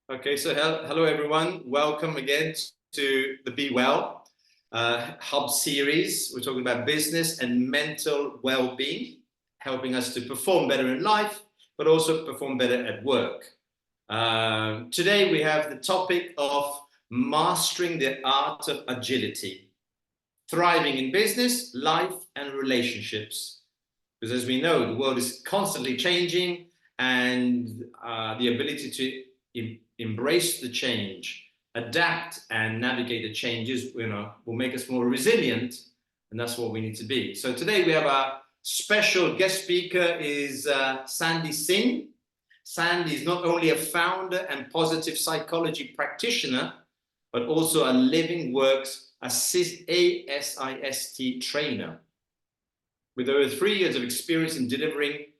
Okay, so hello everyone. Welcome again to the BEwell Hub series. We're talking about business and mental well-being, helping us to perform better in life, but also perform better at work. Today we have the topic of mastering the art of agility, thriving in business, life, and relationships. Because as we know, the world is constantly changing, and the ability to embrace the change, adapt, and navigate the changes, will make us more resilient, and that's what we need to be. So today we have a special guest speaker is Sinn. Sandy is not only a founder and positive psychology practitioner, but also a living works ASIST trainer with over 3 years of experience in delivering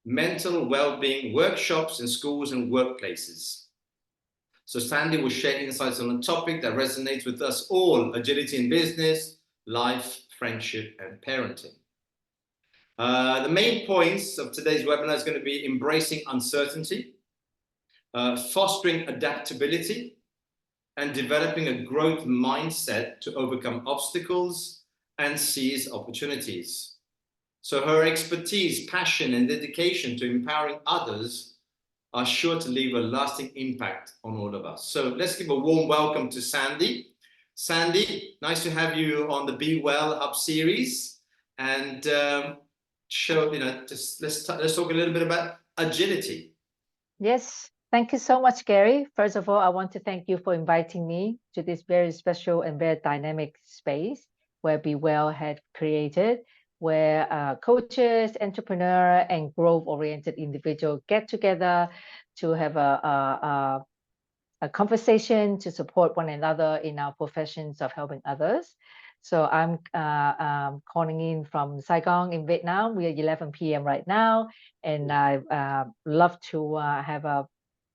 mental well-being workshops in schools and workplaces. So Sandy will share insights on a topic that resonates with us all: agility in business, life, friendship, and parenting. The main points of today's webinar is going to be embracing uncertainty, fostering adaptability, and developing a growth mindset to overcome obstacles and seize opportunities. So her expertise, passion, and dedication to empowering others are sure to leave a lasting impact on all of us. So let's give a warm welcome to Sandy. Sandy, nice to have you on the BEwell Hub series, and let's talk a little bit about agility. Yes, thank you so much, Gary. First of all, I want to thank you for inviting me to this very special and very dynamic space where BEwell had created, where coaches, entrepreneur, and growth-oriented individuals get together to have a conversation to support one another in our professions of helping others. So I'm calling in from Saigon in Vietnam. We are 11 p.m. right now, and I love to have a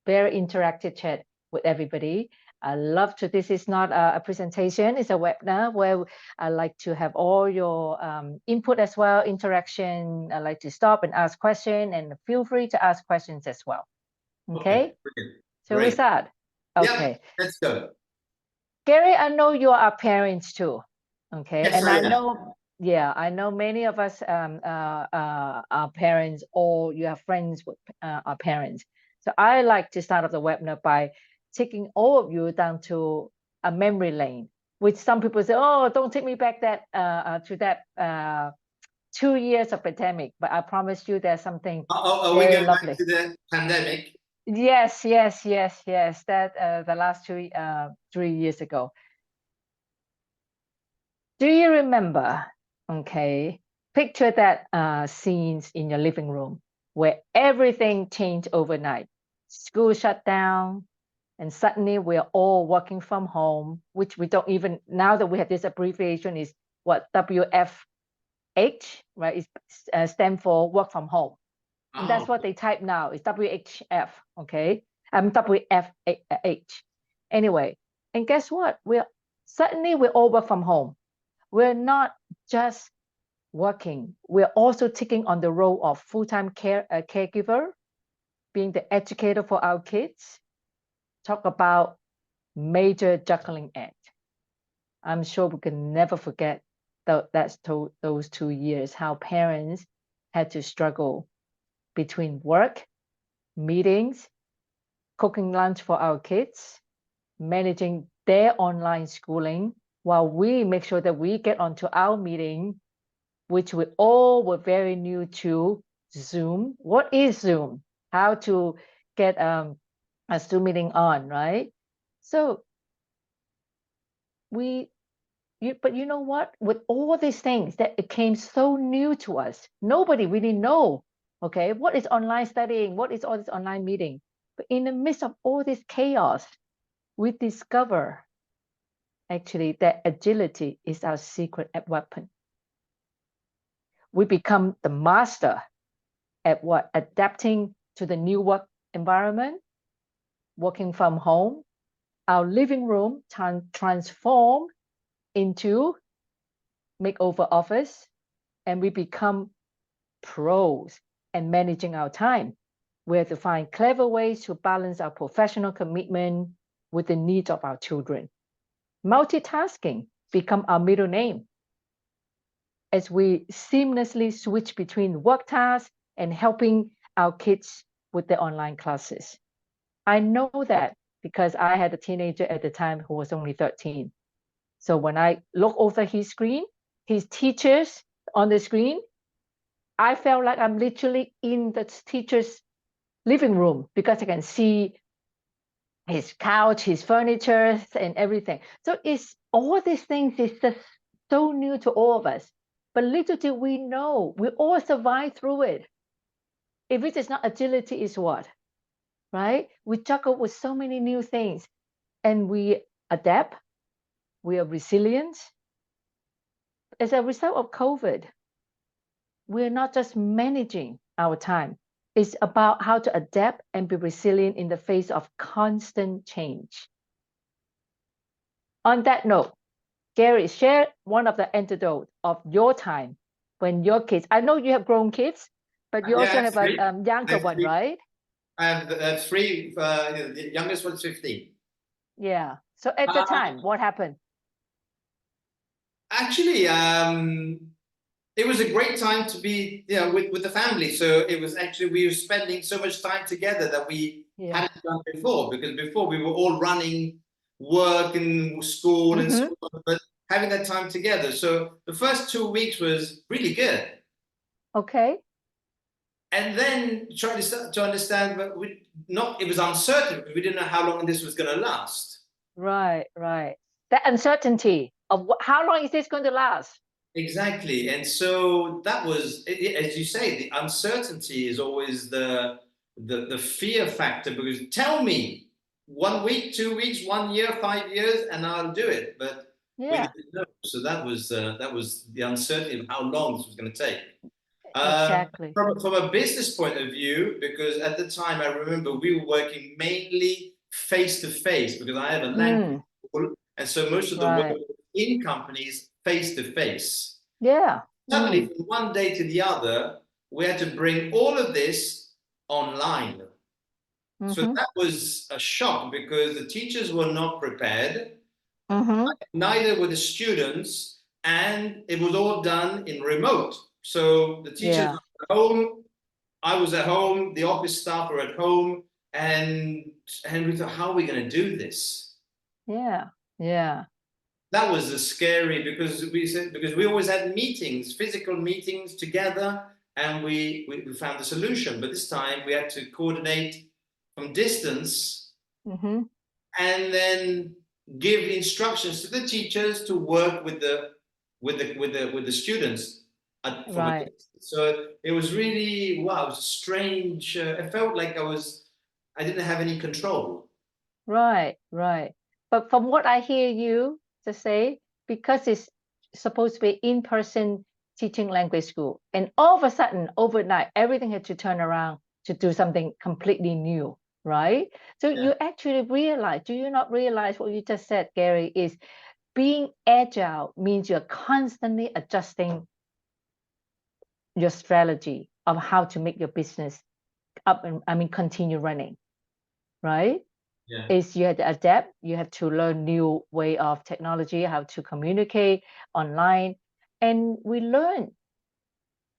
very interactive chat with everybody. I love to, this is not a presentation, it's a webinar where I like to have all your input as well, interaction. I like to stop and ask questions, and feel free to ask questions as well. Okay? So we start. Okay. Yeah, let's go. Gary, I know you are parents too. Okay. Yes, and I know, yeah, I know many of us are parents, or you have friends with are parents. So I like to start off the webinar by taking all of you down to a memory lane, which some people say, oh, don't take me back to that 2 years of pandemic. But I promise you there's something are we very going lovely. back to the pandemic? Yes. That the last 3 years ago. Do you remember? Okay, picture that scenes in your living room where everything changed overnight. School shut down, and suddenly we're all working from home, which we don't even, now that we have this abbreviation, is what, WFH, right? It stands for work from home. And that's what they type now, is WHF, okay? WFH. Anyway, and guess what? Suddenly we all work from home. We're not just working, we're also taking on the role of full-time caregiver, being the educator for our kids. Talk about major juggling act. I'm sure we can never forget those 2 years, how parents had to struggle between work, meetings, cooking lunch for our kids, managing their online schooling, while we make sure that we get onto our meeting, which we all were very new to Zoom. What is Zoom? How to get a Zoom meeting on, right? So but you know what? With all these things that it came so new to us, nobody really know, okay, what is online studying? What is all this online meeting? But in the midst of all this chaos, we discover actually that agility is our secret weapon. We become the master at what? Adapting to the new work environment, working from home. Our living room transform into makeover office, and we become pros and managing our time. We have to find clever ways to balance our professional commitment with the needs of our children. Multitasking become our middle name as we seamlessly switch between work tasks and helping our kids with their online classes. I know that because I had a teenager at the time who was only 13. So when I look over his screen, his teachers on the screen, I felt like I'm literally in the teacher's living room because I can see his couch, his furniture, and everything. So it's all these things is just so new to all of us. But little do we know, we all survive through it. If it is not agility, is what? Right? We juggle with so many new things and we adapt, we are resilient. As a result of COVID, we're not just managing our time, it's about how to adapt and be resilient in the face of constant change. On that note, Gary, share one of the antidote of your time when your kids, I know you have grown kids, but you also have a younger one, right? I have three, the youngest one's 15. Yeah. So at the time, what happened? Actually, it was a great time to be, with the family. So it was actually, we were spending so much time together that we hadn't done before, because before we were all running work and school and school, but having that time together. So the first 2 weeks was really good. Okay. And then trying to understand, but it was uncertain. We didn't know how long this was going to last. Right, right. The uncertainty of how long is this going to last? Exactly. And so that was, as you say, the uncertainty is always the fear factor, because tell me 1 week, 2 weeks, 1 year, 5 years, and I'll do it. But we didn't know. So that was the uncertainty of how long this was going to take. Exactly. From a business point of view, because at the time I remember we were working mainly face to face, because I have a language school, and so most of the work in companies face to face. Yeah. Suddenly, from one day to the other, we had to bring all of this online. So that was a shock, because the teachers were not prepared, neither were the students, and it was all done in remote. So the teachers were at home, I was at home, the office staff were at home, and we thought, how are we going to do this? Yeah, yeah. That was scary, because we always had meetings, physical meetings together, and we found the solution. But this time we had to coordinate from distance, and then give instructions to the teachers to work with the students. Right. So it was really, wow, it was strange. It felt like I didn't have any control. Right, right. But from what I hear you to say, because it's supposed to be in-person teaching language school, and all of a sudden, overnight, everything had to turn around to do something completely new, right? So you actually realize, do you not realize what you just said, Gary, is being agile means you're constantly adjusting your strategy of how to make your business up and continue running, right? Is you have to adapt, you have to learn new way of technology, how to communicate online. And we learn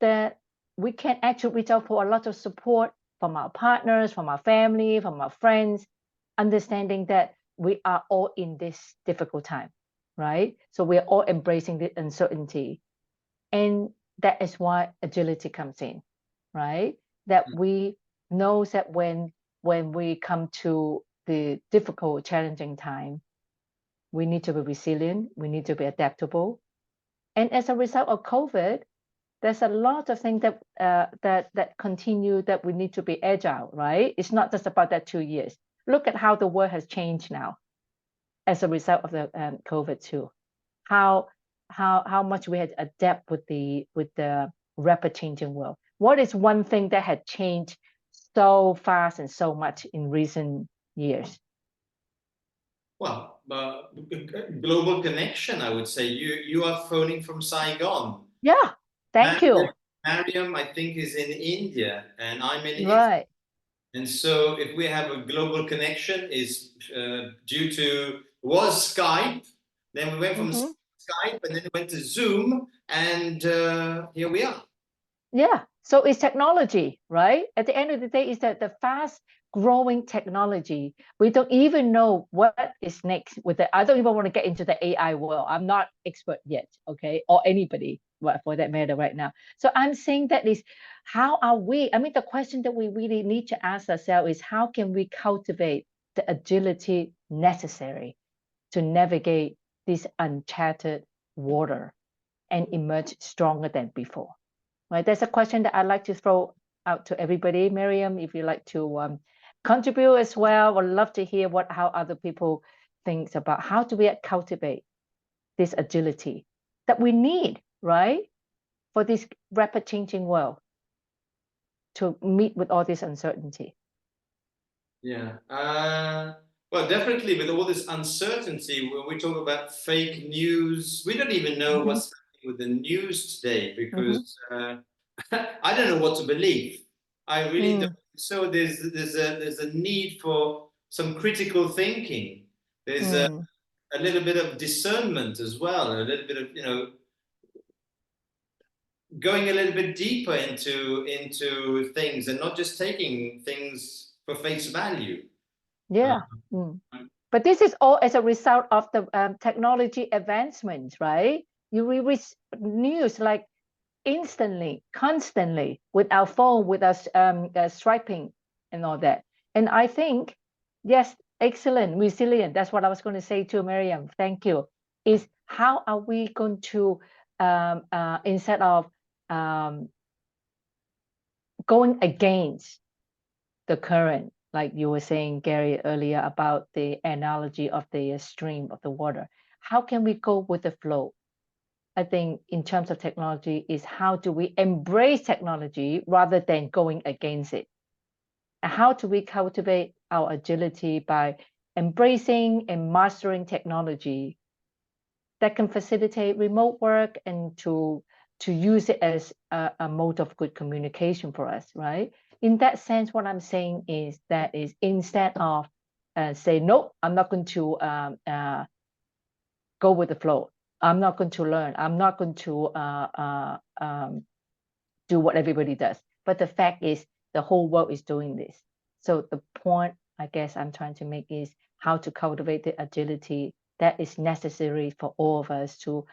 that we can actually reach out for a lot of support from our partners, from our family, from our friends, understanding that we are all in this difficult time, right? So we're all embracing the uncertainty. And that is why agility comes in, right? That we know that when we come to the difficult, challenging time, we need to be resilient, we need to be adaptable. And as a result of COVID, there's a lot of things that continue, that we need to be agile, right? It's not just about that 2 years. Look at how the world has changed now as a result of the COVID too. How much we had to adapt with the rapid changing world. What is one thing that had changed so fast and so much in recent years? Well, global connection, I would say. You are phoning from Saigon. Yeah, thank you. Mariam, I think, is in India, and I'm in Right. And so if we have a global connection is due to, was Skype, then we went from Skype and then it went to Zoom, and here we are. Yeah, so it's technology, right? At the end of the day, it's the fast growing technology. We don't even know what is next with it. I don't even want to get into the AI world. I'm not expert yet, okay? Or anybody for that matter right now. So I'm saying that is how are we, I mean, the question that we really need to ask ourselves is how can we cultivate the agility necessary to navigate this uncharted water and emerge stronger than before? Right, that's a question that I'd like to throw out to everybody. Miriam, if you'd like to contribute as well, I'd love to hear how other people think about how do we cultivate this agility that we need, right, for this rapid changing world to meet with all this uncertainty. Yeah. Well, definitely with all this uncertainty, when we talk about fake news, we don't even know what's happening with the news today because I don't know what to believe. I really don't. So there's a need for some critical thinking. There's a little bit of discernment as well, and a little bit of, you know, going a little bit deeper into things and not just taking things for face value. Yeah. But this is all as a result of the technology advancements, right? You read news like instantly, constantly with our phone, with us swiping and all that. And I think, yes, excellent, resilient. That's what I was going to say to Miriam. Thank you. Is how are we going to, instead of going against the current, like you were saying, Gary, earlier about the analogy of the stream of the water, how can we go with the flow? I think in terms of technology is how do we embrace technology rather than going against it? And how do we cultivate our agility by embracing and mastering technology that can facilitate remote work and to use it as a mode of good communication for us, right? In that sense, what I'm saying is that is instead of say, nope, I'm not going to go with the flow. I'm not going to learn. I'm not going to do what everybody does. But the fact is, the whole world is doing this. So the point, I guess, I'm trying to make is how to cultivate the agility that is necessary for all of us to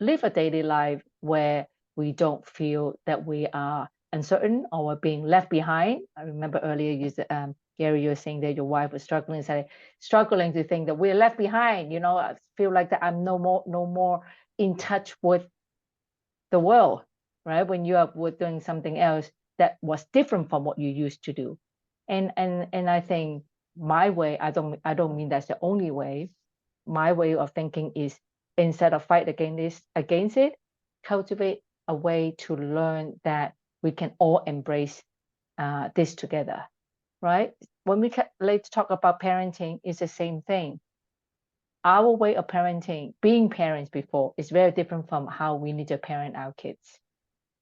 live a daily life where we don't feel that we are uncertain or we're being left behind. I remember earlier you said, Gary, you were saying that your wife was struggling to think that we're left behind. You know, I feel like that I'm no more in touch with the world, right? When you are doing something else that was different from what you used to do. And I think my way, I don't mean that's the only way. My way of thinking is instead of fight against it, cultivate a way to learn that we can all embrace this together, right? When we later talk about parenting, it's the same thing. Our way of parenting, being parents before, is very different from how we need to parent our kids,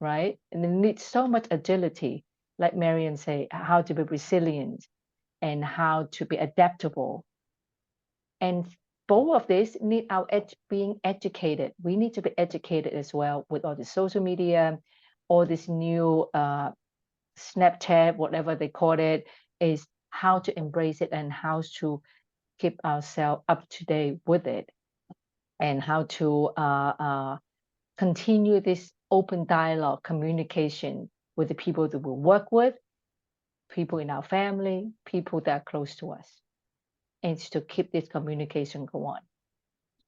right? And it needs so much agility, like Marian say, how to be resilient and how to be adaptable. And both of this need our being educated. We need to be educated as well with all the social media, all this new Snapchat, whatever they call it, is how to embrace it and how to keep ourselves up to date with it, and how to continue this open dialogue, communication with the people that we work with, people in our family, people that are close to us, and to keep this communication go on.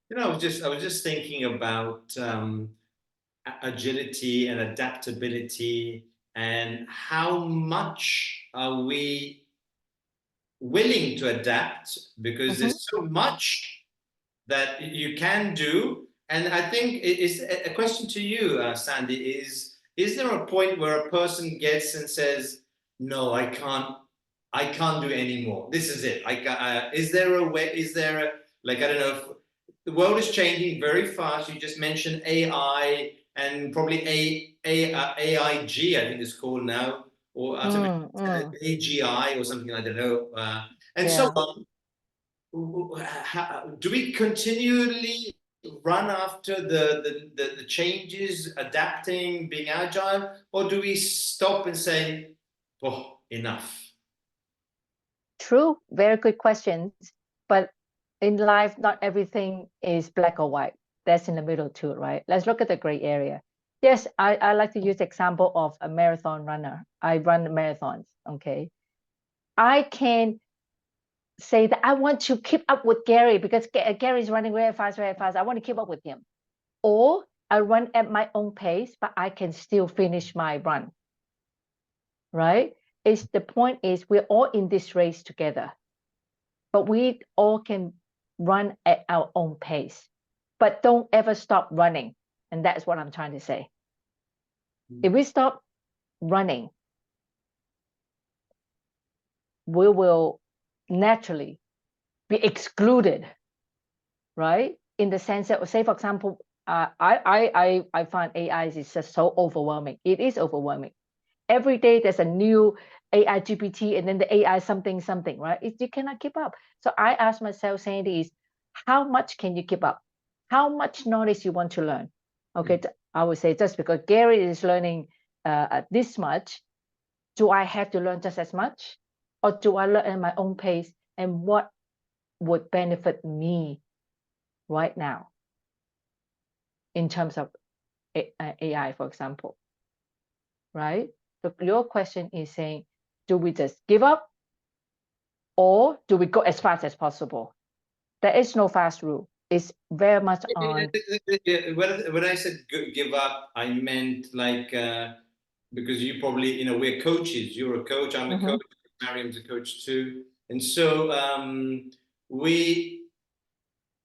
You know, I was just thinking about agility and adaptability, and how much are we willing to adapt, because there's so much that you can do. And I think it's a question to you, Sandy, is there a point where a person gets and says, no, I can't do anymore. This is it. Is there a way, like, I don't know, if the world is changing very fast. You just mentioned AI and probably AIG, I think it's called now. or artificial AGI or something, I don't know, and so Yeah. on. Do we continually run after the changes, adapting, being agile, or do we stop and say, oh, enough? True, very good questions. But in life, not everything is black or white. That's in the middle too, right? Let's look at the gray area. Yes, I like to use the example of a marathon runner. I run marathons, okay? I can say that I want to keep up with Gary because Gary is running very fast, very fast. I want to keep up with him. Or I run at my own pace, but I can still finish my run, right? The point is we're all in this race together, but we all can run at our own pace, but don't ever stop running. And that's what I'm trying to say. If we stop running, we will naturally be excluded, right? In the sense that, say, for example, I find AI is just so overwhelming. It is overwhelming. Every day there's a new AI GPT and then the AI something, right? You cannot keep up. So I ask myself, Sandy, is how much can you keep up? How much knowledge you want to learn? Okay, I would say just because Gary is learning this much, do I have to learn just as much? Or do I learn at my own pace? And what would benefit me right now in terms of AI, for example, right? So your question is saying, do we just give up or do we go as fast as possible? There is no fast rule. It's very much on. When I said give up, I meant like, because you probably, we're coaches. You're a coach, I'm a coach, Mariam's a coach too. And so we,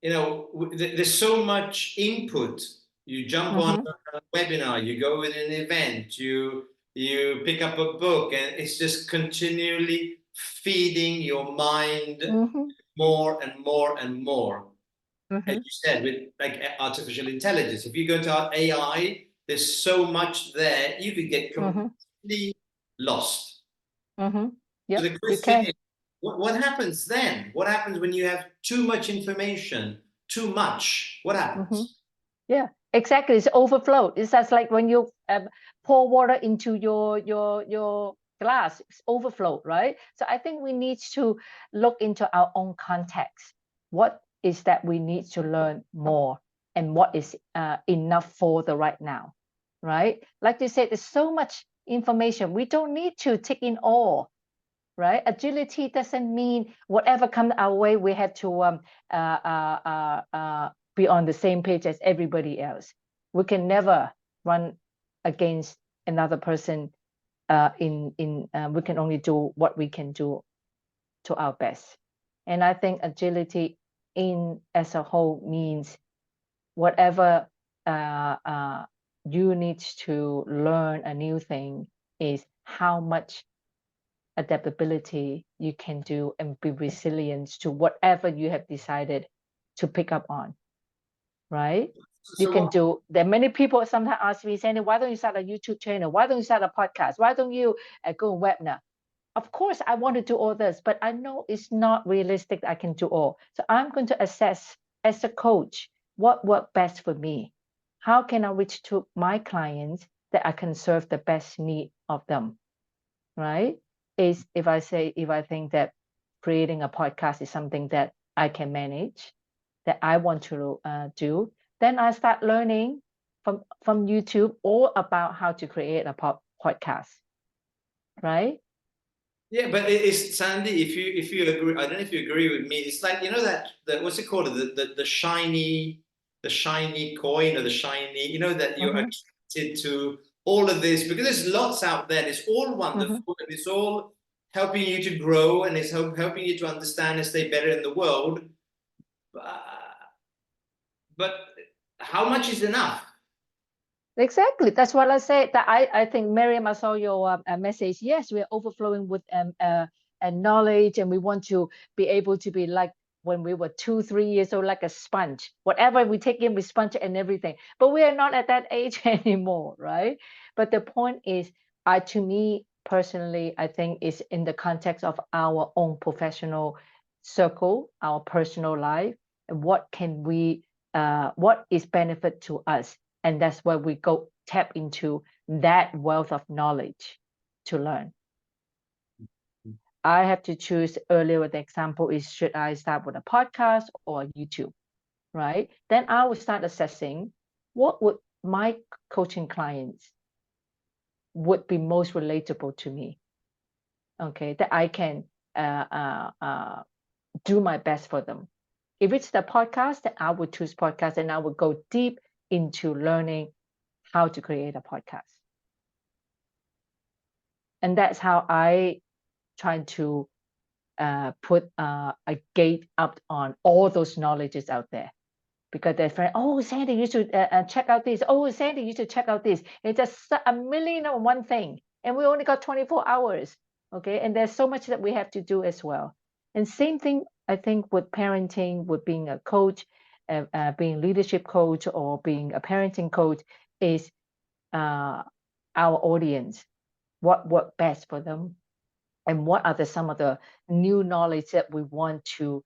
there's so much input. You jump on a webinar, you go with an event, you pick up a book, and it's just continually feeding your mind more and more and more. As you said, with like artificial intelligence, if you go to our AI, there's so much there, you could get completely lost. Yep, So the question is, what happens then? What happens when you have too much information, too much? What happens? Yeah, exactly. It's overflow. It's just like when you pour water into your glass, it's overflow, right? So I think we need to look into our own context. What is that we need to learn more, and what is enough for the right now, right? Like you said, there's so much information. We don't need to take in all, right? Agility doesn't mean whatever comes our way, we have to be on the same page as everybody else. We can never run against another person. We can only do what we can do to our best. And I think agility as a whole means whatever you need to learn a new thing is how much adaptability you can do and be resilient to whatever you have decided to pick up on, right? You can do. There are many people sometimes ask me, Sandy, why don't you start a YouTube channel? Why don't you start a podcast? Why don't you go on webinar? Of course, I want to do all this, but I know it's not realistic that I can do all. So I'm going to assess as a coach what worked best for me. How can I reach to my clients that I can serve the best need of them, right? If I think that creating a podcast is something that I can manage, that I want to do, then I start learning from YouTube all about how to create a podcast, right? Yeah, but it's Sandy. If you agree, I don't know if you agree with me. It's like that what's it called? The shiny coin, or the shiny. That you're attracted to all of this because there's lots out there. And it's all wonderful and it's all helping you to grow and it's helping you to understand and stay better in the world. But how much is enough? Exactly. That's what I said. That I think, Miriam, I saw your message. Yes, we are overflowing with knowledge, and we want to be able to be like when we were 2-3 years old, like a sponge. Whatever we take in, we sponge and everything. But we are not at that age anymore, right? But the point is, to me, personally, I think is in the context of our own professional circle, our personal life, and what can we, what is benefit to us. And that's where we go tap into that wealth of knowledge to learn. I have to choose earlier. The example is, should I start with a podcast or YouTube, right? Then I will start assessing what would my coaching clients would be most relatable to me. Okay, that I can do my best for them. If it's the podcast, then I would choose podcast, and I would go deep into learning how to create a podcast. And that's how I try to put a gate up on all those knowledges out there. Because their friend, oh, Sandy, you should check out this. Oh, Sandy, you should check out this. It's just a million and one thing. And we only got 24 hours. Okay. And there's so much that we have to do as well. And same thing, I think, with parenting, with being a coach, being a leadership coach, or being a parenting coach, is our audience. What worked best for them? And what are some of the new knowledge that we want to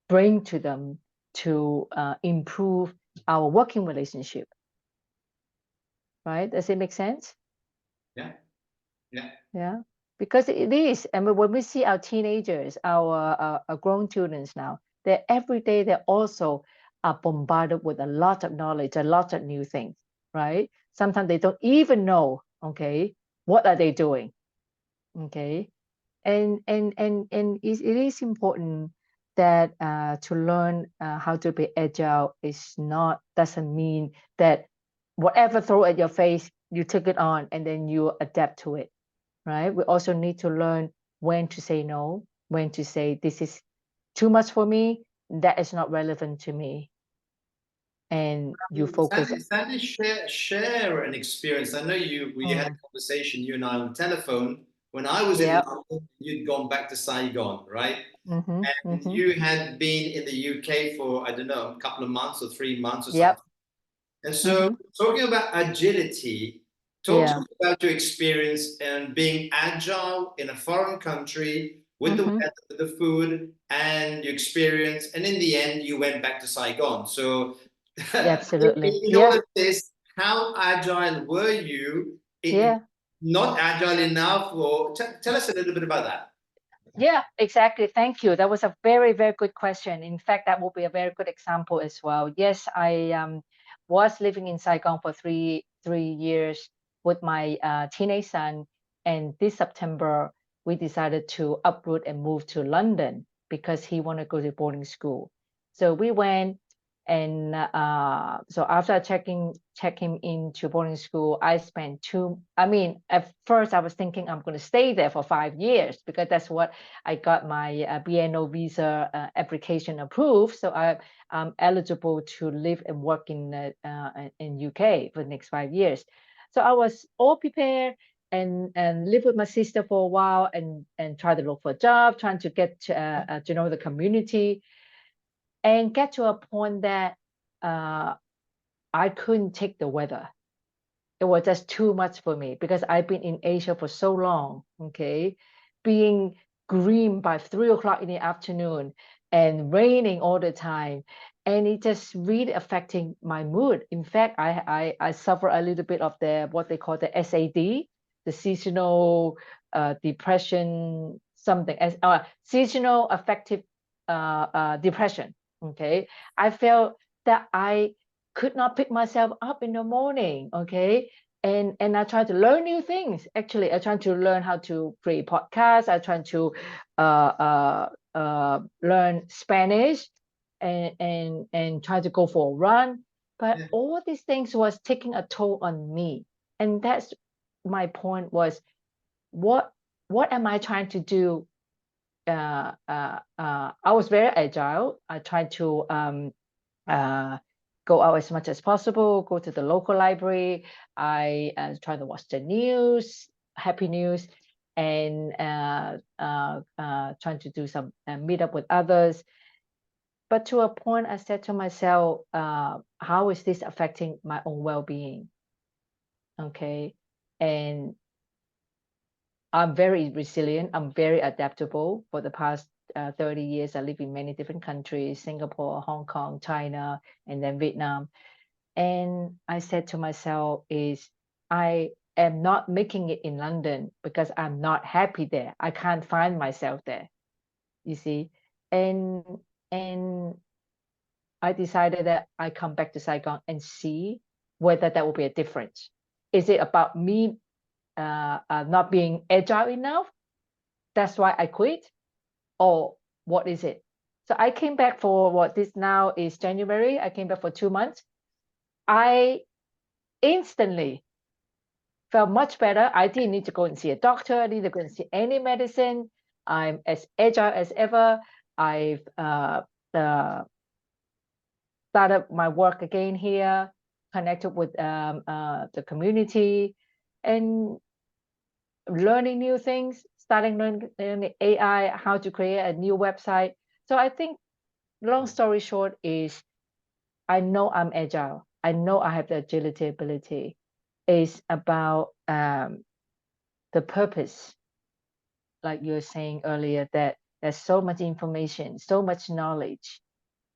bring to them to improve our working relationship, right? Does it make sense? Yeah, yeah, yeah. Because it is, and when we see our teenagers, our grown students now, they're every day they're also bombarded with a lot of knowledge, a lot of new things, right? Sometimes they don't even know, okay, what are they doing, okay? And it is important that to learn how to be agile doesn't mean that whatever throw at your face, you take it on and then you adapt to it, right? We also need to learn when to say no, when to say this is too much for me, that is not relevant to me. And you focus. Sandy, share an experience. I know we had a conversation, you and I, on the telephone when I was in London. You'd gone back to Saigon, right? And you had been in the UK for, I don't know, a couple of months or 3 months or something. And so talking about agility, talk to me about your experience and being agile in a foreign country with the weather, the food, and your experience. And in the end, you went back to Saigon. So absolutely. in all of this, how agile were you? Not agile enough? Or tell us a little bit about that. Yeah, exactly. Thank you. That was a very, very good question. In fact, that will be a very good example as well. Yes, I was living in Saigon for three years with my teenage son. And this September, we decided to uproot and move to London because he wanted to go to boarding school. So we went, and so after checking him into boarding school, I spent at first I was thinking I'm going to stay there for 5 years because that's what I got my BNO visa application approved. So I'm eligible to live and work in UK for the next 5 years. So I was all prepared and live with my sister for a while and try to look for a job, trying to get to know the community. And get to a point that I couldn't take the weather. It was just too much for me because I've been in Asia for so long, okay? Being green by 3 o'clock in the afternoon and raining all the time. And it just really affecting my mood. In fact, I suffer a little bit of what they call the SAD, the seasonal depression, something, seasonal affective depression. Okay, I felt that I could not pick myself up in the morning. Okay, and I tried to learn new things. Actually, I tried to learn how to create podcasts. I tried to learn Spanish and try to go for a run. But all these things was taking a toll on me, and that's my point. Was what am I trying to do? I was very agile. I tried to go out as much as possible, go to the local library. I try to watch the news, happy news, and trying to do some meet up with others. But to a point, I said to myself, how is this affecting my own well-being? okay? And I'm very resilient. I'm very adaptable. For the past 30 years, I live in many different countries, Singapore, Hong Kong, China, and then Vietnam. And I said to myself is, I am not making it in London because I'm not happy there. I can't find myself there, you see. And I decided that I come back to Saigon and see whether that will be a difference. Is it about me not being agile enough? That's why I quit? Or what is it? So I came back for what this now is January. I came back for 2 months. I instantly felt much better. I didn't need to go and see a doctor. I didn't need to go and see any medicine. I'm as agile as ever. I've started my work again here, connected with the community, and learning new things, starting learning AI, how to create a new website. So I think, long story short, is I know I'm agile. I know I have the agility ability. It's about the purpose, like you were saying earlier, that there's so much information, so much knowledge.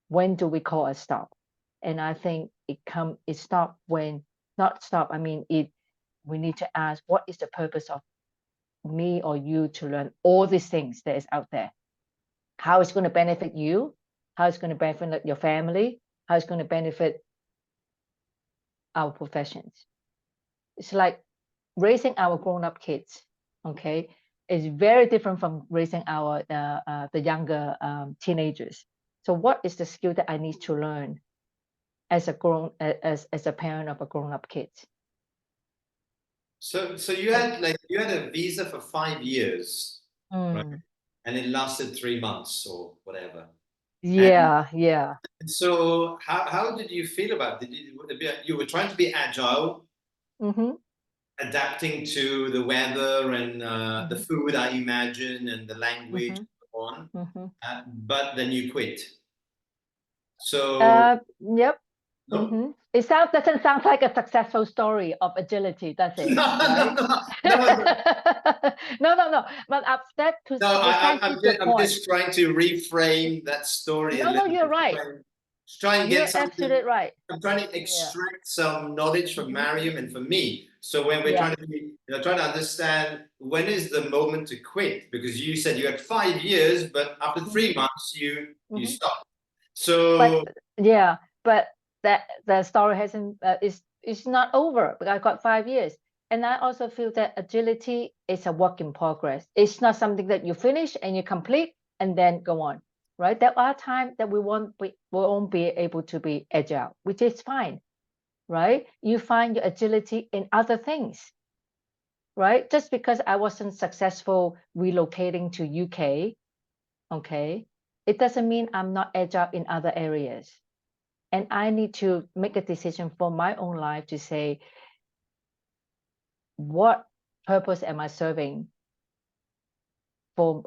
When do we call a stop? And I think it stop when, not stop, I mean, we need to ask, what is the purpose of me or you to learn all these things that is out there? How it's going to benefit you, how it's going to benefit your family, how it's going to benefit our professions. It's like raising our grown-up kids, okay, is very different from raising our the younger teenagers. So what is the skill that I need to learn as a parent of a grown-up kid? So you had a visa for 5 years, right? And it lasted 3 months or whatever. Yeah, yeah. And so how did you feel about it? You were trying to be agile, adapting to the weather and the food, I imagine, and the language and so on. But then you quit. So yep. no, It doesn't sound like a successful story of agility, does it? no, Right? No. But that's I'm just trying to reframe that story a No, little you're bit. right. Try and You're get absolutely something. right. I'm trying to extract some knowledge from Mariam and for me. So when we're trying to understand when is the moment to quit, because you said you had 5 years, but after 3 months you stopped. So but that the story hasn't is not over. But I got 5 years, and I also feel that agility is a work in progress. It's not something that you finish and you complete and then go on. Right? There are times that we won't be able to be agile, which is fine. Right? You find your agility in other things. Right? Just because I wasn't successful relocating to UK, okay, it doesn't mean I'm not agile in other areas. And I need to make a decision for my own life to say, what purpose am I serving for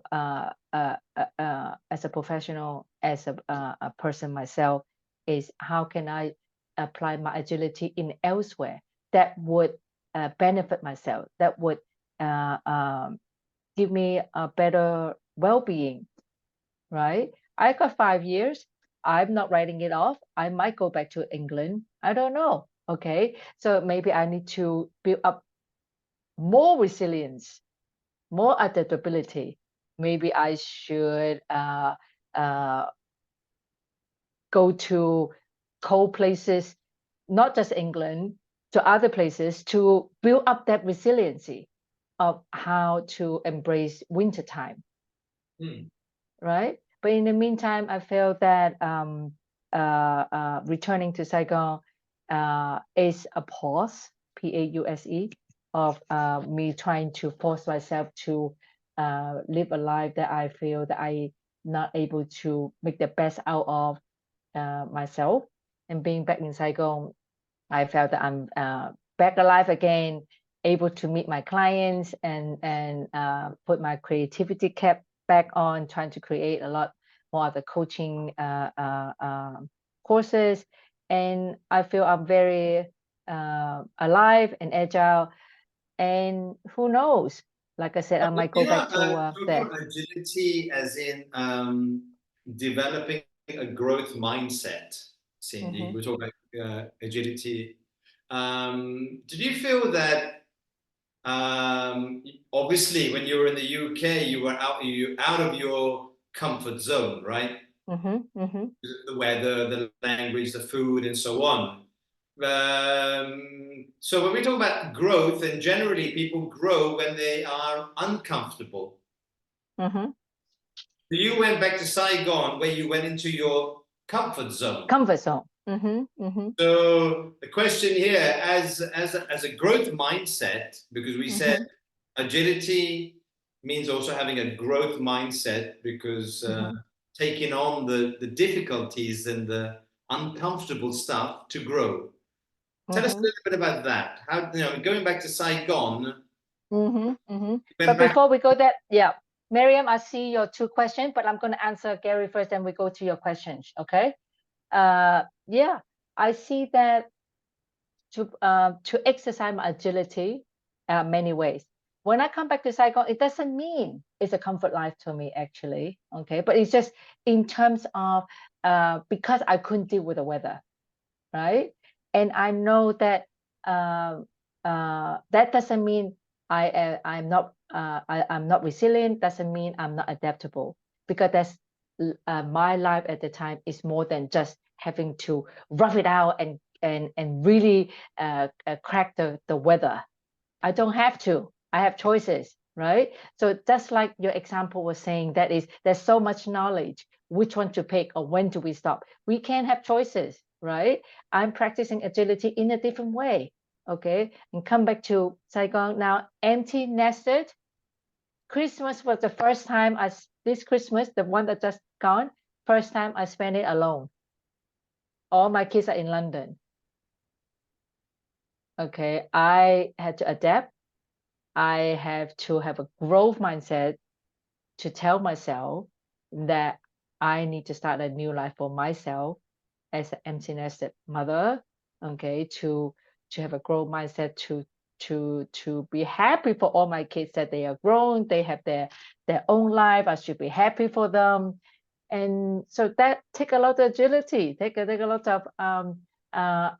as a professional, as a person myself, is how can I apply my agility in elsewhere that would benefit myself, that would give me a better well-being, right? I got 5 years. I'm not writing it off. I might go back to England. I don't know. Okay. So maybe I need to build up more resilience, more adaptability. Maybe I should go to cold places, not just England, to other places to build up that resiliency of how to embrace wintertime. Right? But in the meantime, I feel that returning to Saigon is a pause, Pause, of me trying to force myself to live a life that I feel that I'm not able to make the best out of myself. And being back in Saigon, I felt that I'm back alive again, able to meet my clients and put my creativity cap back on, trying to create a lot more of the coaching courses. And I feel I'm very alive and agile. And who knows? Like I said, I might go back to talking there. about agility as in developing a growth mindset, Cindy. We're talking about agility. Did you feel that obviously when you were in the UK, you were out of your comfort zone, right? The weather, the language, the food, and so on. So when we talk about growth, and generally people grow when they are uncomfortable. You went back to Saigon where you went into your comfort zone. Comfort zone. So the question here, as a growth mindset, because we said agility means also having a growth mindset, because taking on the difficulties and the uncomfortable stuff to grow. Tell us a little bit about that. How, going back to Saigon. But before we go there, yeah, Miriam, I see your two questions, but I'm going to answer Gary first, and we go to your questions. Okay. Yeah, I see that to exercise my agility many ways. When I come back to Saigon, it doesn't mean it's a comfort life to me, actually. Okay, but it's just in terms of because I couldn't deal with the weather, right? And I know that that doesn't mean I'm not resilient. Doesn't mean I'm not adaptable, because that's my life at the time is more than just having to rough it out and really crack the weather. I don't have to. I have choices, right? So just like your example was saying, there's so much knowledge, which one to pick or when do we stop. We can have choices, right? I'm practicing agility in a different way, okay? And come back to Saigon now, empty nested. Christmas was the first time this Christmas, the one that just gone, first time I spent it alone. All my kids are in London. Okay, I had to adapt. I have to have a growth mindset to tell myself that I need to start a new life for myself as an empty nested mother. Okay, to have a growth mindset to be happy for all my kids that they are grown, they have their own life. I should be happy for them, and so that take a lot of agility, take a lot of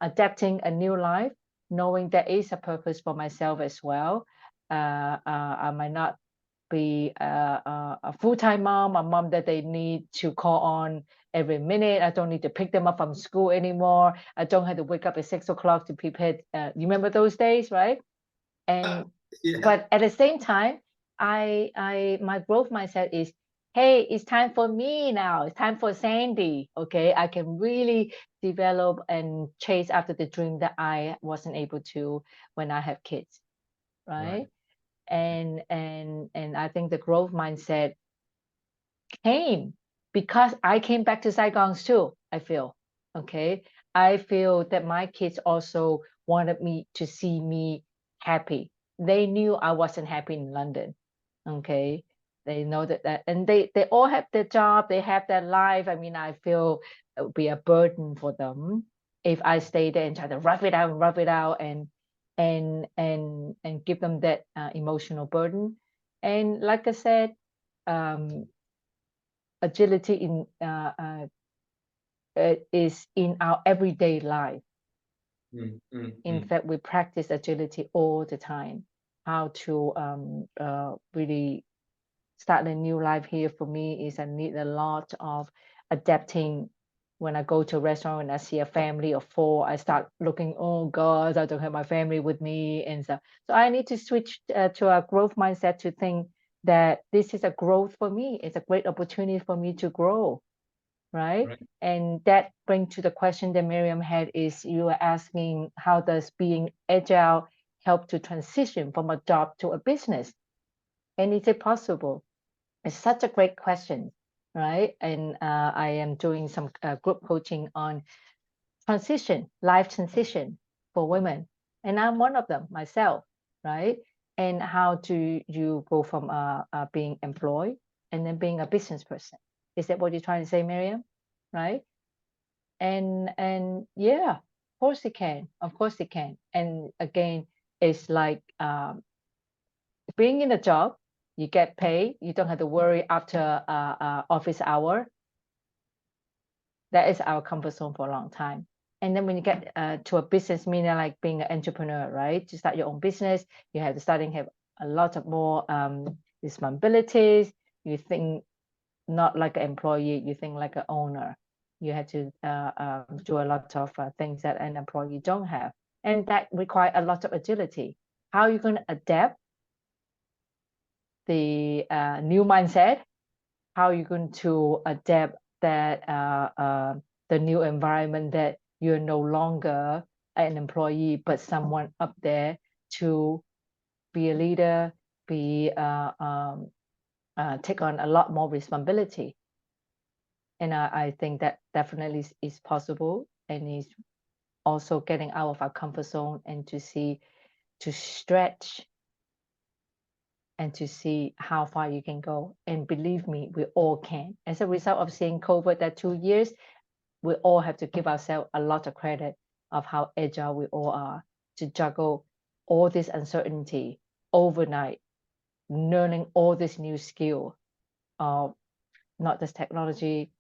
adapting a new life, knowing there is a purpose for myself as well. I might not be a full-time mom, a mom that they need to call on every minute. I don't need to pick them up from school anymore. I don't have to wake up at 6 o'clock to prepare. You remember those days, right? And Yeah. But at the same time, my growth mindset is, hey, it's time for me now. It's time for Sandy. Okay, I can really develop and chase after the dream that I wasn't able to when I have kids, right? And I think the growth mindset came because I came back to Saigon too. I feel that my kids also wanted me to see me happy. They knew I wasn't happy in London. Okay, they know that and they all have their job, they have their life. I mean, I feel it would be a burden for them if I stay there and try to rough it out and give them that emotional burden. And like I said, agility is in our everyday life. In fact, we practice agility all the time. How to really start a new life here for me is I need a lot of adapting. When I go to a restaurant and I see a family of 4, I start looking, oh God, I don't have my family with me. And so I need to switch to a growth mindset to think that this is a growth for me. It's a great opportunity for me to grow, right? And that brings to the question that Miriam had, is you were asking, how does being agile help to transition from a job to a business? And is it possible? It's such a great question, right? And I am doing some group coaching on life transition for women. And I'm one of them myself, right? And how do you go from being employed and then being a business person? Is that what you're trying to say, Miriam? Right? And yeah, course they can. Of course they can. And again, it's like being in a job, you get paid, you don't have to worry after office hour. That is our comfort zone for a long time. And then when you get to a business, meaning like being an entrepreneur, right? To start your own business, you have to have a lot of more responsibilities. You think not like an employee, you think like an owner. You have to do a lot of things that an employee don't have. And that requires a lot of agility. How are you going to adapt the new mindset? How are you going to adapt that the new environment that you're no longer an employee, but someone up there to be a leader, take on a lot more responsibility. And I think that definitely is possible, and is also getting out of our comfort zone and to stretch and to see how far you can go. And believe me, we all can. As a result of seeing COVID that 2 years, we all have to give ourselves a lot of credit of how agile we all are to juggle all this uncertainty overnight, learning all this new skill of not just technology,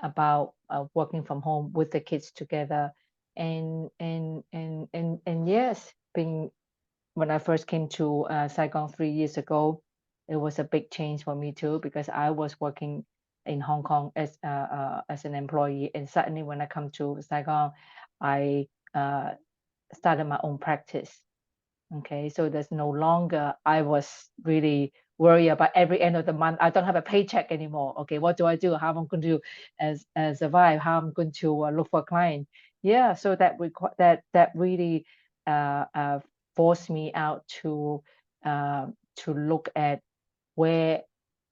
about working from home with the kids together. And yes, when I first came to Saigon 3 years ago, it was a big change for me too, because I was working in Hong Kong as an employee, and suddenly when I come to Saigon, I started my own practice. Okay, so there's no longer I was really worried about every end of the month. I don't have a paycheck anymore. Okay, what do I do? How am I going to survive? How am I going to look for a client? Yeah, so that really forced me out to look at where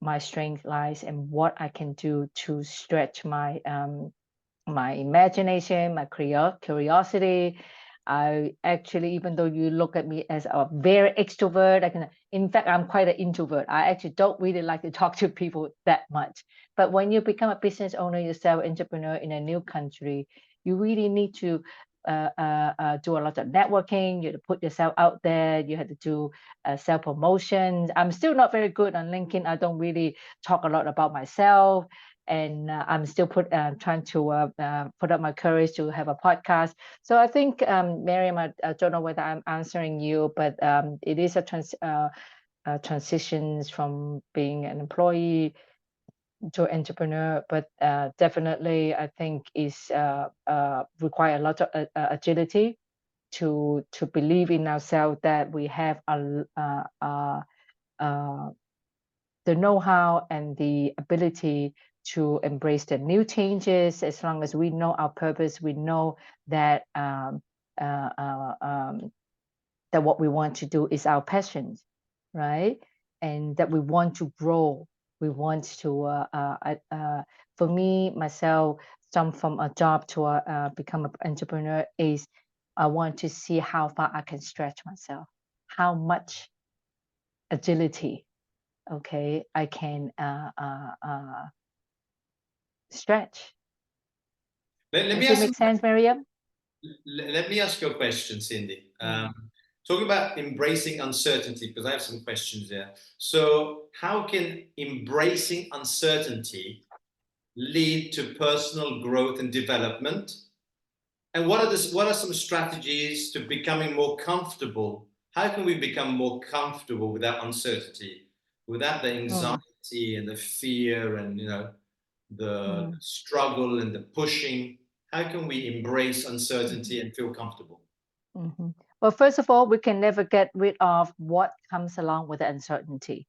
my strength lies and what I can do to stretch my my imagination, my curiosity. I actually, even though you look at me as a very extrovert, in fact, I'm quite an introvert. I actually don't really like to talk to people that much. But when you become a business owner yourself, entrepreneur in a new country, you really need to do a lot of networking. You have to put yourself out there. You have to do self promotions. I'm still not very good on LinkedIn. I don't really talk a lot about myself. And I'm still trying to put up my courage to have a podcast. So I think, Miriam, I don't know whether I'm answering you, but it is a transitions from being an employee to entrepreneur, but definitely I think is require a lot of agility to believe in ourselves that we have the know-how and the ability to embrace the new changes. As long as we know our purpose, we know that that what we want to do is our passion, right? And that we want to grow. We want to, for me, myself, jump from a job to become an entrepreneur is I want to see how far I can stretch myself, how much agility, okay, I can stretch. Does it make sense, Miriam? Let me ask you a question, Cindy. Talking about embracing uncertainty, because I have some questions there. So how can embracing uncertainty lead to personal growth and development? And what are some strategies to becoming more comfortable? How can we become more comfortable without uncertainty, without the anxiety and the fear and the struggle and the pushing? How can we embrace uncertainty and feel comfortable? Well, first of all, we can never get rid of what comes along with the uncertainty,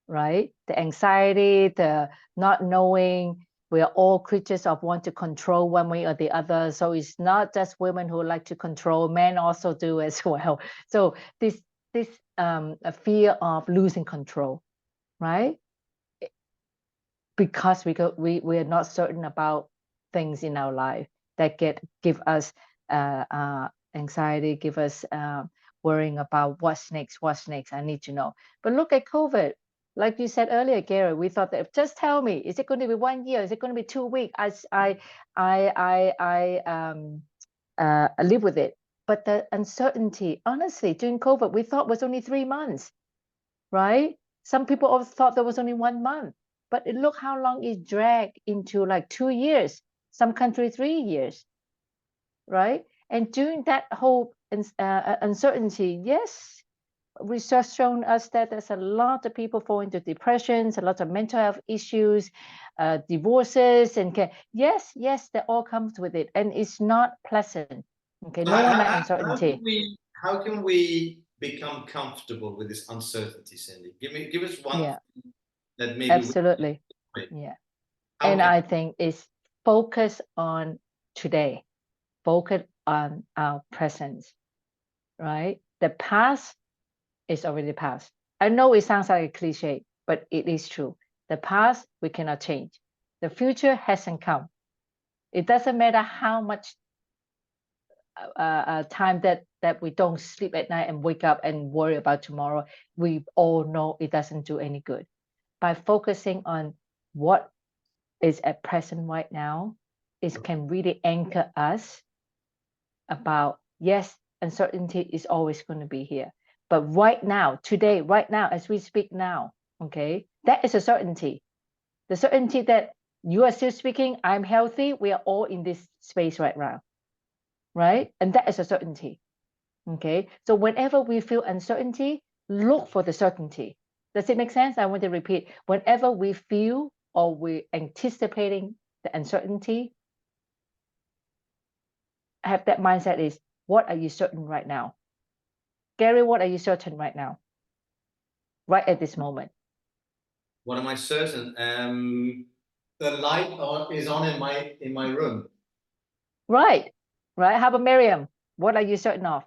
right? The anxiety, the not knowing. We are all creatures of want to control one way or the other. So it's not just women who like to control, men also do as well. So this a fear of losing control, right? Because we are not certain about things in our life that give us anxiety, give us worrying about what's next. I need to know. But look at COVID. Like you said earlier, Gary, we thought that just tell me, is it going to be 1 year? Is it going to be 2 weeks? live with it. But the uncertainty, honestly, during COVID, we thought was only 3 months, right? Some people also thought there was only 1 month, but look how long it dragged into like 2 years, some country 3 years, right? And during that whole uncertainty, yes, research shown us that there's a lot of people fall into depressions, a lot of mental health issues, divorces, and yes, that all comes with it, and it's not pleasant. Okay, no one likes uncertainty. How can we become comfortable with this uncertainty, Cindy? Give us one thing that maybe absolutely. Yeah. And I think it's focus on today, focus on our presence, right? The past is already past. I know it sounds like a cliche, but it is true. The past we cannot change. The future hasn't come. It doesn't matter how much time that we don't sleep at night and wake up and worry about tomorrow. We all know it doesn't do any good. By focusing on what is at present right now, it can really anchor us about, yes, uncertainty is always going to be here. But right now, today, right now, as we speak now, okay, that is a certainty. The certainty that you are still speaking, I'm healthy, we are all in this space right now, right? And that is a certainty, okay? So whenever we feel uncertainty, look for the certainty. Does it make sense? I want to repeat. Whenever we feel or we're anticipating the uncertainty, have that mindset is, what are you certain right now? Gary, what are you certain right now? Right at this moment. What am I certain? The light is on in my room. Right. How about Miriam? What are you certain of?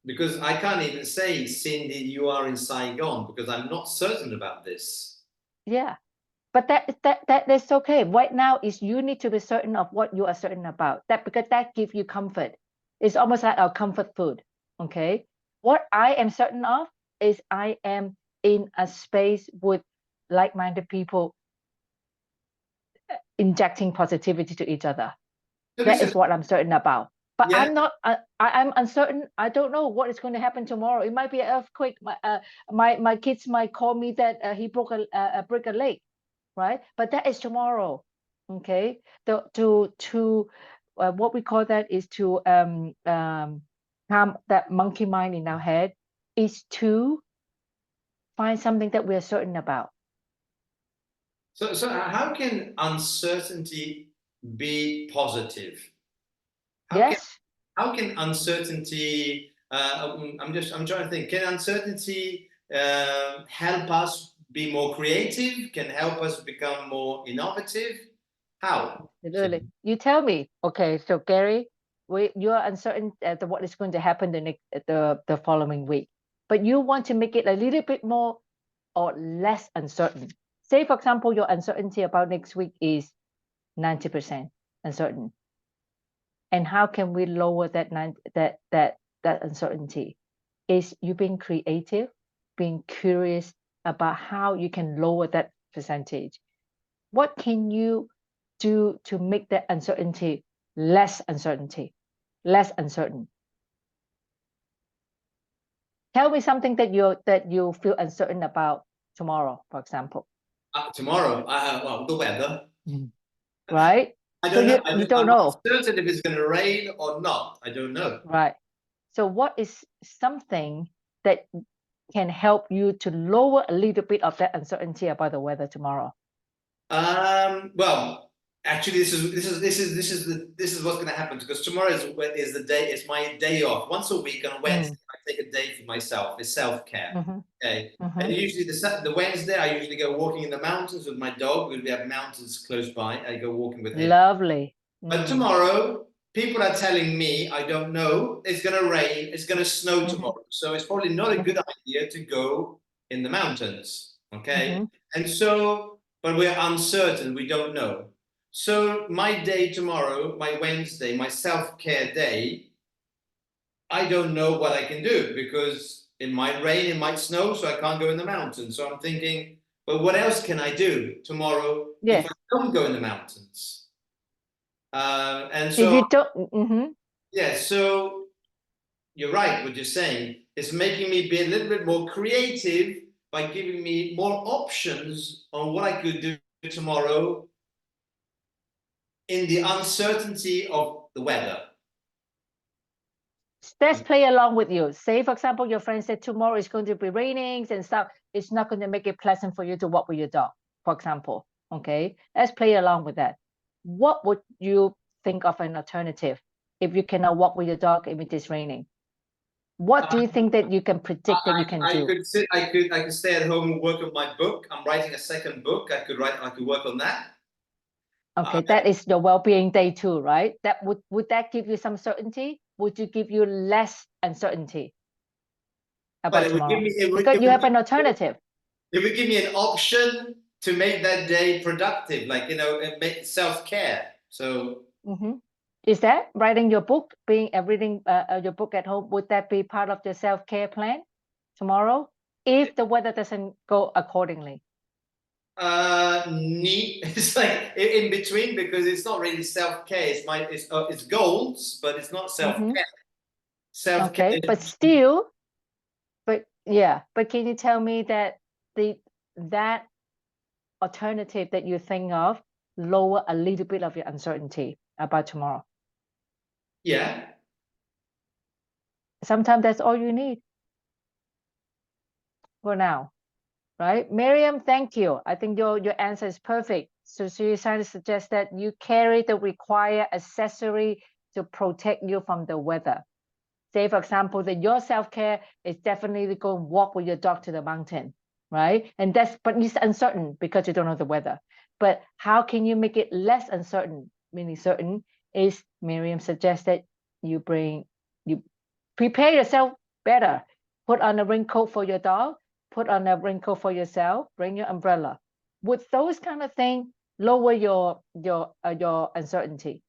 Because I can't even say, Cindy, you are in Saigon, because I'm not certain about this. Yeah. But that's okay. Right now is you need to be certain of what you are certain about. That because that gives you comfort. It's almost like our comfort food. Okay. What I am certain of is I am in a space with like-minded people injecting positivity to each other. That is what I'm certain about. But I'm not. I'm uncertain. I don't know what is going to happen tomorrow. It might be an earthquake. My kids might call me that he broke a leg, right? But that is tomorrow. Okay. What we call that is to calm that monkey mind in our head, is to find something that we are certain about. So how can uncertainty be positive? How can uncertainty? I'm trying to think. Can uncertainty help us be more creative? Can help us become more innovative? How? Absolutely. You tell me. Okay, so Gary, you are uncertain as to what is going to happen the following week, but you want to make it a little bit more or less uncertain. Say, for example, your uncertainty about next week is 90% uncertain. And how can we lower that uncertainty? Is you being creative, being curious about how you can lower that percentage. What can you do to make that uncertainty less uncertainty, less uncertain? Tell me something that you feel uncertain about tomorrow, for example. Tomorrow, well, the weather. Right? I don't know. You don't know. I'm not certain if it's going to rain or not. I don't know. Right. So what is something that can help you to lower a little bit of that uncertainty about the weather tomorrow? Well, actually, this is what's going to happen, because tomorrow is the day. It's my day off. Once a week on a Wednesday, I take a day for myself. It's self-care. Okay. And usually the Wednesday, I usually go walking in the mountains with my dog, because we have mountains close by. I go walking with him. Lovely. But tomorrow, people are telling me, I don't know, it's going to rain, it's going to snow tomorrow. So it's probably not a good idea to go in the mountains. Okay. And so, but we're uncertain, we don't know. So my day tomorrow, my Wednesday, my self-care day, I don't know what I can do, because it might rain, it might snow, so I can't go in the mountains. So I'm thinking, but what else can I do tomorrow if I don't go in the mountains? And If so, you don't, yeah, so you're right, what you're saying. It's making me be a little bit more creative by giving me more options on what I could do tomorrow in the uncertainty of the weather. let's play along with you. Say, for example, your friend said tomorrow is going to be raining and stuff. It's not going to make it pleasant for you to walk with your dog, for example. Okay, let's play along with that. What would you think of an alternative if you cannot walk with your dog if it is raining? What do you think that you can predict that you can do? I could stay at home and work on my book. I'm writing a second book. I could work on that. Okay, that is your well-being day too, right? That would that give you some certainty? Would you give you less uncertainty But about it would give tomorrow? me Because you have an alternative. it would give me an option to make that day productive, like make self-care. So Is that writing your book, being reading your book at home? Would that be part of your self-care plan tomorrow if the weather doesn't go accordingly? neat. It's like in between because it's not really self-care. It's goals, but it's not self-care. Self-care. Okay, but still, but can you tell me that that alternative that you think of lower a little bit of your uncertainty about tomorrow? Yeah. Sometimes that's all you need for now, right? Miriam, thank you. I think your answer is perfect. So she's trying to suggest that you carry the required accessory to protect you from the weather. Say, for example, that your self-care is definitely to go and walk with your dog to the mountain, right? But it's uncertain because you don't know the weather. But how can you make it less uncertain? Meaning certain is Miriam suggested you prepare yourself better. Put on a raincoat for your dog, put on a raincoat for yourself, bring your umbrella. Would those kind of things lower your uncertainty?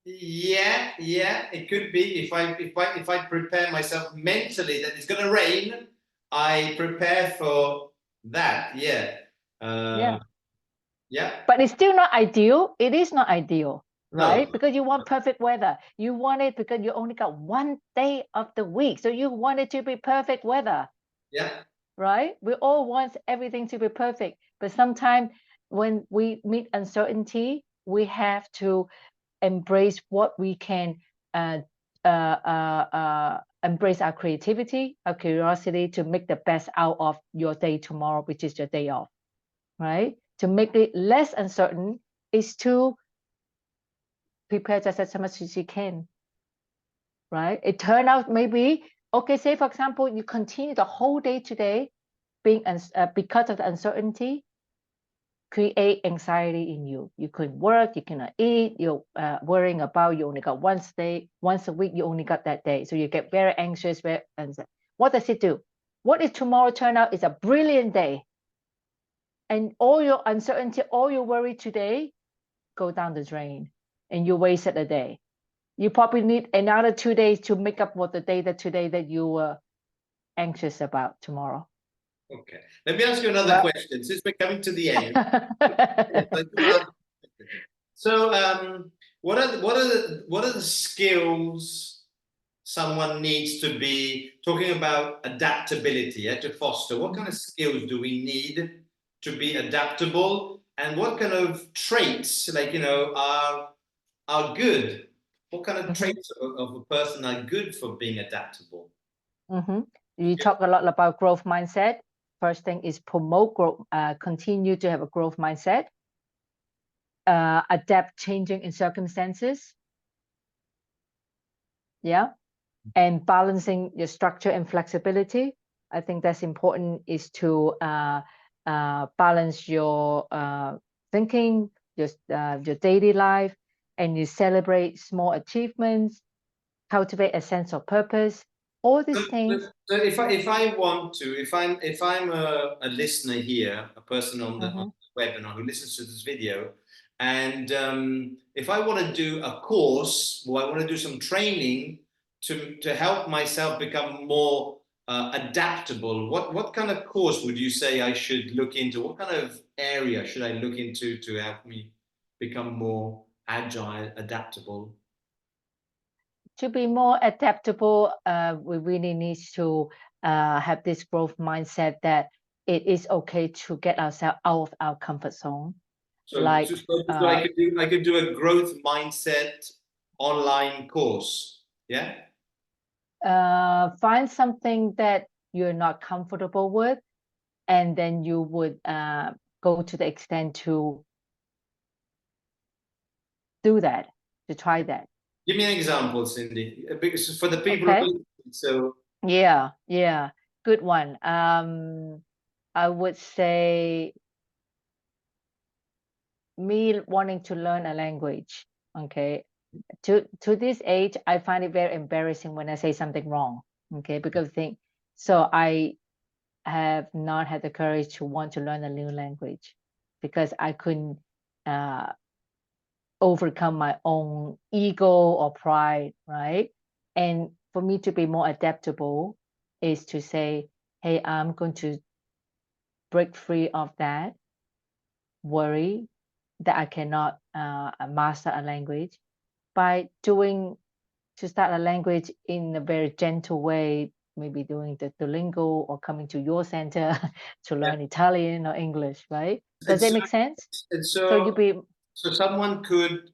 Yeah, it could be if I prepare myself mentally that it's gonna rain, I prepare for that. Yeah. Yeah. Yeah. But it's still not ideal. It is not ideal, right? No. Because you want perfect weather. You want it because you only got one day of the week. So you want it to be perfect weather. Yeah. Right? We all want everything to be perfect. But sometimes when we meet uncertainty, we have to embrace what we can embrace our creativity, our curiosity to make the best out of your day tomorrow, which is your day off, right? To make it less uncertain is to prepare just as much as you can, right? It turned out maybe, okay, say for example, you continue the whole day today being because of the uncertainty, create anxiety in you. You couldn't work, you cannot eat, you're worrying about you only got once a week, you only got that day. So you get very anxious, what does it do? What if tomorrow turn out is a brilliant day? And all your uncertainty, all your worry today go down the drain and you wasted a day. You probably need another 2 days to make up for the day that you were anxious about tomorrow. Okay. Let me ask you another question since we're coming to the end. So, what are the skills someone needs to be talking about adaptability, to foster? What kind of skills do we need to be adaptable, and what kind of traits, are good? What kind of traits of a person are good for being adaptable? You talk a lot about growth mindset. First thing is promote growth, continue to have a growth mindset, adapt changing in circumstances. Yeah. And balancing your structure and flexibility. I think that's important is to balance your thinking, your daily life, and you celebrate small achievements, cultivate a sense of purpose. All these things. So if I'm a listener here, a person on the webinar who listens to this video, and if I want to do a course or I want to do some training to help myself become more adaptable, what kind of course would you say I should look into? What kind of area should I look into to help me become more agile, adaptable? To be more adaptable, we really need to have this growth mindset that it is okay to get ourselves out of our comfort zone. Like So I could do a growth mindset online course. Yeah. find something that you're not comfortable with, and then you would go to the extent to do that, to try that. Give me an example, Cindy, because for the people Okay. who so Yeah, good one. I would say me wanting to learn a language. Okay, to this age, I find it very embarrassing when I say something wrong. Okay, because so I have not had the courage to want to learn a new language because I couldn't overcome my own ego or pride, right? And for me to be more adaptable is to say, hey, I'm going to break free of that worry that I cannot master a language by to start a language in a very gentle way, maybe doing the Duolingo or coming to your center to yeah. learn Italian or English, right? And Does it so, make sense? and So you so, be so someone could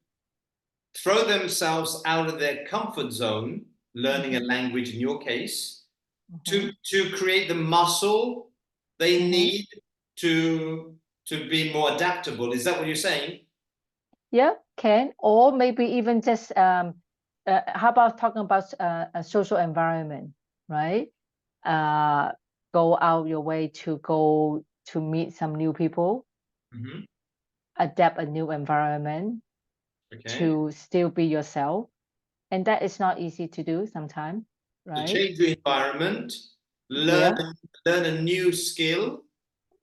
throw themselves out of their comfort zone, learning a language in your case, to create the muscle they need to be more adaptable. Is that what you're saying? Yeah, can, or maybe even just how about talking about a social environment, right? Go out your way to go to meet some new people, Mm-hmm. adapt a new environment Okay. to still be yourself, and that is not easy to do sometimes, To right? change your environment, learn Yeah. learn a new skill.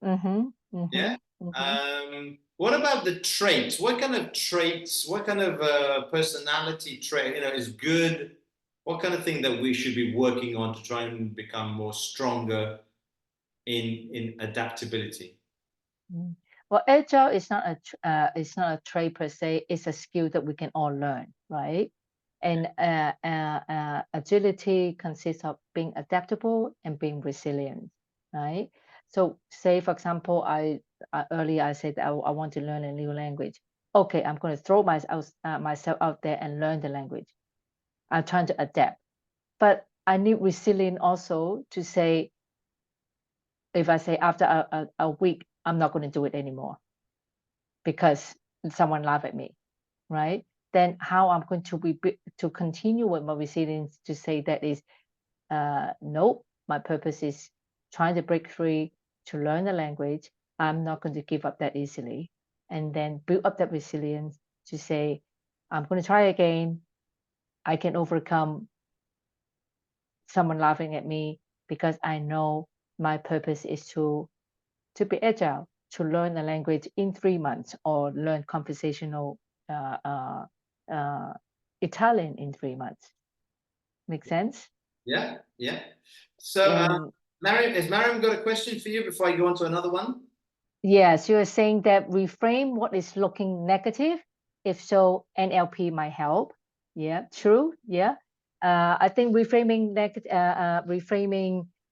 Yeah. Mm-hmm. What about the traits? What kind of traits? What kind of personality trait? Is good. What kind of thing that we should be working on to try and become more stronger in adaptability? Mm. Well, agile is not it's not a trait per se. It's a skill that we can all learn, right? And agility consists of being adaptable and being resilient, right? So, say for example, earlier I said that I want to learn a new language. Okay, I'm going to throw myself out there and learn the language. I'm trying to adapt, but I need resilience also to say, if I say after a week, I'm not going to do it anymore because someone laughed at me, right? Then how I'm going to continue with my resilience to say that is, nope, my purpose is trying to break free to learn the language. I'm not going to give up that easily. And then build up that resilience to say, I'm going to try again. I can overcome someone laughing at me because I know my purpose is to be agile, to learn a language in 3 months or learn conversational uh, uh, uh, Italian in 3 months. Make sense? Yeah, yeah. So, And Mariam, has Mariam got a question for you before I go on to another one? yes, you're saying that reframe what is looking negative. If so, NLP might help. Yeah, true. Yeah. I think reframing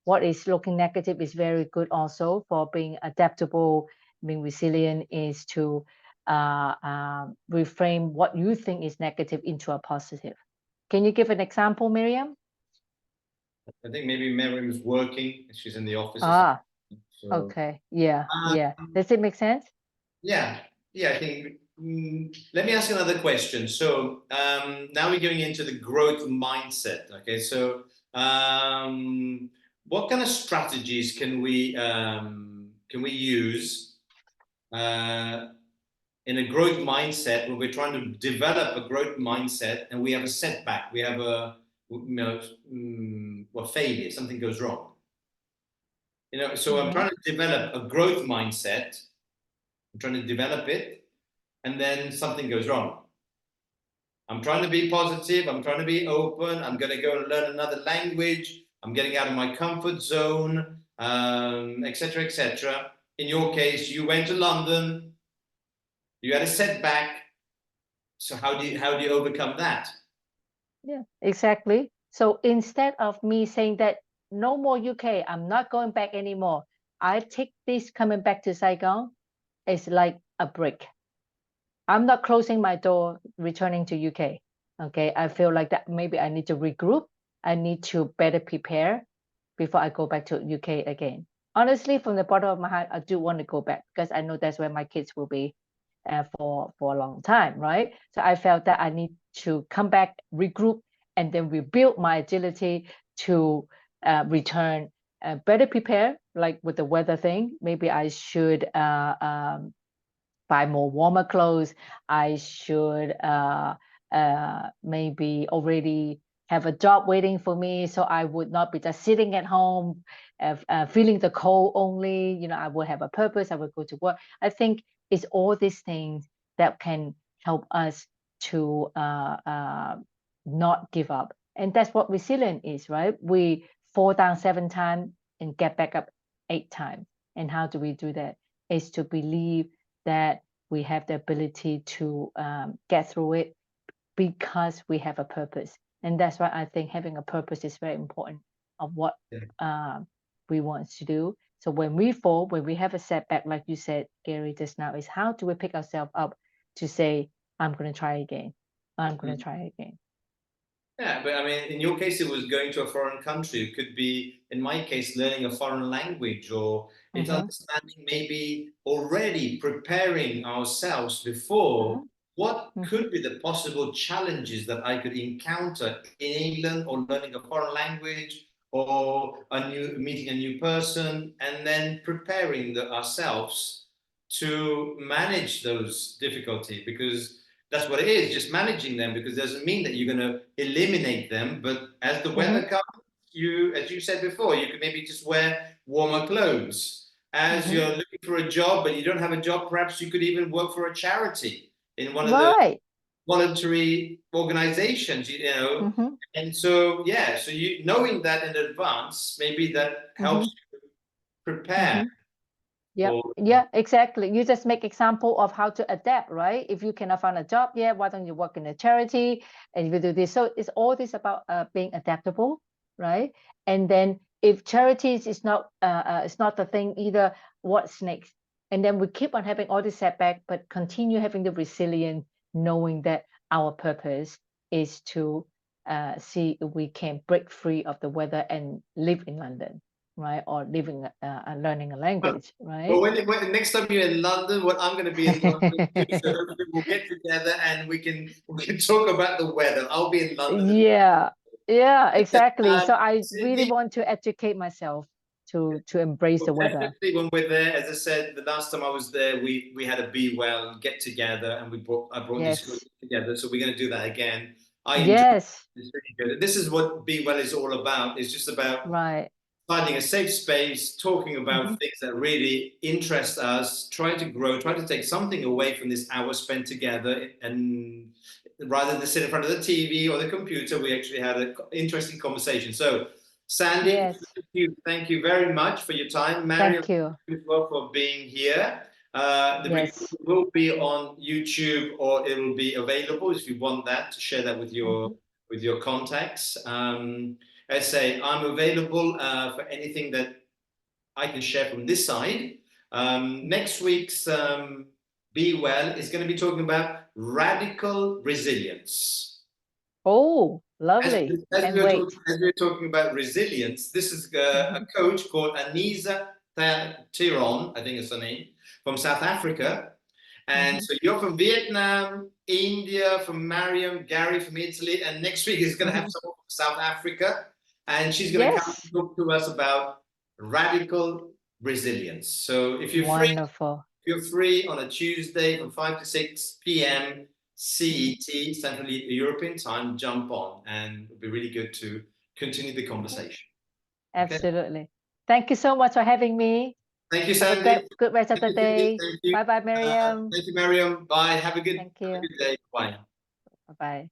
what is looking negative is very good also for being adaptable, being resilient is to reframe what you think is negative into a positive. Can you give an example, Miriam? I think maybe Mariam's working. She's in the office or Ah, something. So, okay. Yeah, yeah. um, Does it make sense? yeah, yeah. I think. Let me ask you another question. So now we're going into the growth mindset. Okay, so what kind of strategies can we use in a growth mindset when we're trying to develop a growth mindset and we have a setback, we have failure, something goes wrong. So I'm trying to develop a growth mindset. I'm trying to develop it, and then something goes wrong. I'm trying to be positive. I'm trying to be open. I'm going to go and learn another language. I'm getting out of my comfort zone, etc., etc. In your case, you went to London, you had a setback. So how do you overcome that? Yeah, exactly. So instead of me saying that no more UK, I'm not going back anymore, I take this coming back to Saigon as like a break. I'm not closing my door returning to UK. Okay, I feel like that maybe I need to regroup. I need to better prepare before I go back to UK again. Honestly, from the bottom of my heart, I do want to go back because I know that's where my kids will be for a long time, right? So I felt that I need to come back, regroup, and then rebuild my agility to return, better prepare, like with the weather thing. Maybe I should buy more warmer clothes. I should maybe already have a job waiting for me, so I would not be just sitting at home, feeling the cold only. You know, I would have a purpose. I would go to work. I think it's all these things that can help us to not give up, and that's what resilience is, right? We fall down 7 times and get back up 8 times. And how do we do that? Is to believe that we have the ability to get through it because we have a purpose. And that's why I think having a purpose is very important of what we want to do. So when we fall, when we have a setback, like you said, Gary, just now, is how do we pick ourselves up to say, I'm going to try again. I'm going to try again. Yeah, but I mean, in your case, it was going to a foreign country. It could be, in my case, learning a foreign language, or it's understanding maybe already preparing ourselves before what could be the possible challenges that I could encounter in England, or learning a foreign language, or meeting a new person, and then preparing ourselves to manage those difficulties, because that's what it is, just managing them, because it doesn't mean that you're going to eliminate them. But as the weather comes, as you said before, you can maybe just wear warmer clothes. As you're looking for a job, but you don't have a job, perhaps you could even work for a charity in one of the voluntary organizations, you know. And so, yeah, so you knowing that in advance, maybe that helps you prepare. Yeah, exactly. You just make example of how to adapt, right? If you cannot find a job yet, why don't you work in a charity and you do this? So it's all this about being adaptable, right? And then if charities is not the thing either, what's next? And then we keep on having all this setback, but continue having the resilience, knowing that our purpose is to see if we can break free of the weather and live in London, right? Or living, learning a language, right? Well, when next time you're in London, well, I'm going to be in London too, so hopefully we'll get together and we can talk about the weather. I'll be in London. Yeah, exactly. So I really Cindy, want to educate myself to embrace the weather. definitely when we're there, as I said, the last time I was there, we had a BEwell get together, and I brought this group together. So we're going to do that again. I enjoy it. It's really good. This is what BEwell is all about. It's just about finding a safe space, talking about things that really interest us, trying to grow, trying to take something away from this hour spent together. And rather than sit in front of the TV or the computer, we actually had an interesting conversation. So, Sandy, thank you very much for your time. Mariam, thank you as well for being here. The video will be on YouTube, or it will be available if you want that, to share that with your contacts. I say I'm available for anything that I can share from this side. Next week's BEwell is going to be talking about radical resilience. Oh, lovely. As we're talking about resilience, this is a coach called Anisa Tiron, I think is her name, from South Africa. And so you're from Vietnam, India, from Mariam, Gary from Italy, and next week is going to have someone from South Africa, and she's going to come and talk to us about radical resilience. So if you're free on a Tuesday from 5 to 6 p.m. CET, Central European Time, jump on, and it'll be really good to continue the conversation. Absolutely. Thank you so much for having me. Thank you, Sandy. Have a good rest of the day. Bye-bye, Mariam. Thank you, Mariam. Bye. Have a good day. Bye. Bye-bye.